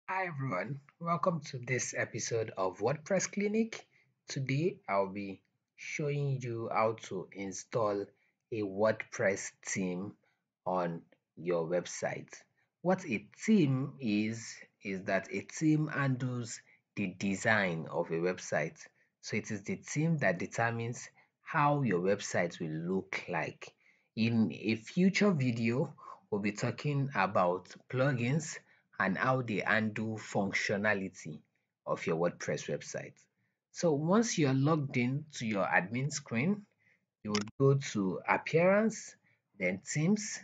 Hi everyone, welcome to this episode of WordPress Clinic. Today I'll be showing you how to install a WordPress theme on your website. What a theme is that a theme handles the design of a website. So it is the theme that determines how your website will look like. In a future video, we'll be talking about plugins and how they handle functionality of your WordPress website. So once you're logged in to your admin screen, you would go to Appearance, then Themes,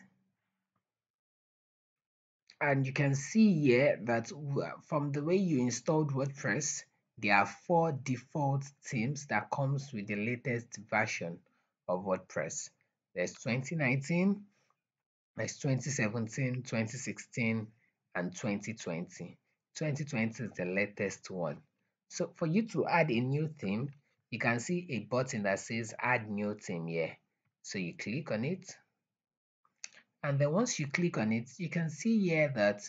and you can see here that from the way you installed WordPress, there are 4 default themes that comes with the latest version of WordPress. There's 2019, there's 2017, 2016, and 2020. 2020 is the latest one. So for you to add a new theme, you can see a button that says add new theme here. So you click on it. And then once you click on it, you can see here that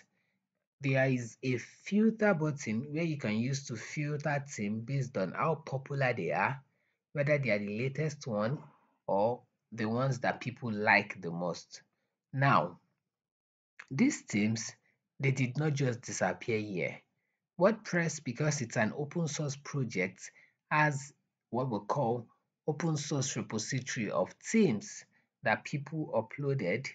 there is a filter button where you can use to filter theme based on how popular they are, whether they are the latest one or the ones that people like the most. Now, these themes, they did not just disappear here. WordPress, because it's an open source project, has what we call open source repository of themes that people uploaded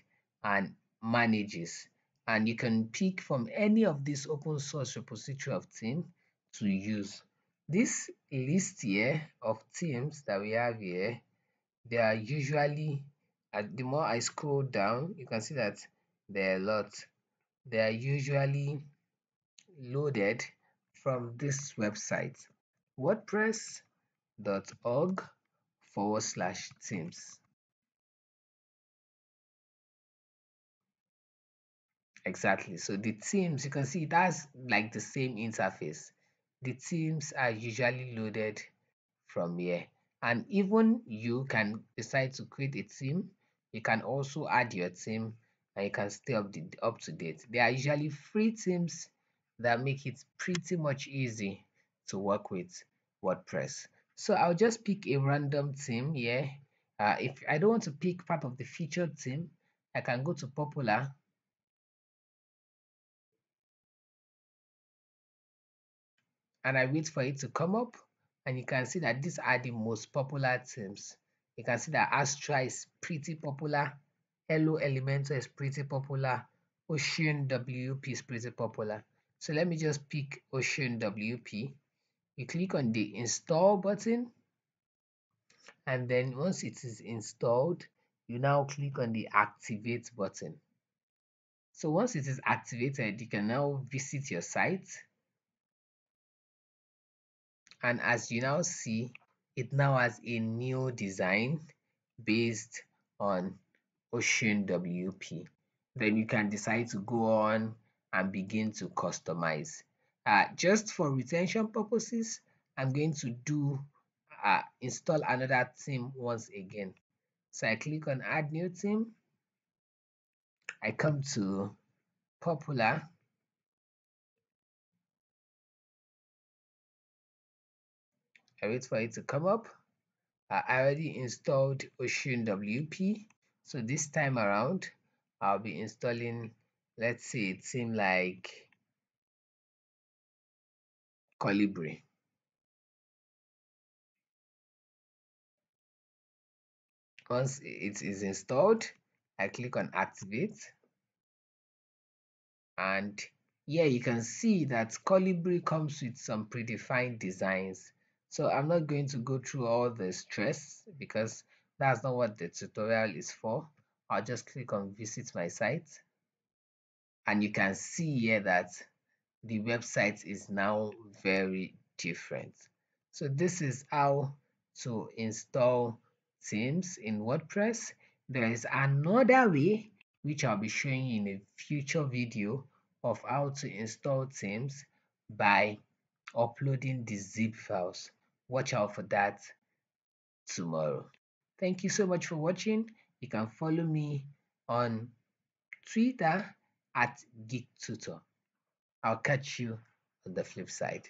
and manages. And you can pick from any of these open source repository of themes to use. This list here of themes that we have here, they are usually, the more I scroll down, you can see that there are a lot. They are usually loaded from this website, wordpress.org/themes. Exactly. So the themes, you can see it has like the same interface. The themes are usually loaded from here. And even you can decide to create a theme. You can also add your theme and you can stay up to date. They are usually free themes that make it pretty much easy to work with WordPress. So I'll just pick a random theme here. If I don't want to pick part of the featured theme, I can go to popular and I wait for it to come up, and you can see that these are the most popular themes. You can see that Astra is pretty popular, Hello Elementor is pretty popular, Ocean WP is pretty popular. So let me just pick Ocean WP. You click on the install button, and then once it is installed, you now click on the activate button. So once it is activated, you can now visit your site. And as you now see, it now has a new design based on Ocean WP. Then you can decide to go on and begin to customize. Just for retention purposes, I'm going to do install another theme once again. So I click on add new theme. I come to popular. I wait for it to come up. I already installed Ocean WP. So this time around, I'll be installing, let's say, a theme like Colibri. Once it is installed, I click on activate, and here you can see that Colibri comes with some predefined designs. So I'm not going to go through all the stress because that's not what the tutorial is for. I'll just click on visit my site, and you can see here that the website is now very different. So this is how to install themes in WordPress. There is another way which I'll be showing you in a future video of how to install themes by uploading the zip files. Watch out for that tomorrow. Thank you so much for watching. You can follow me on Twitter at Geek Tutor. I'll catch you on the flip side.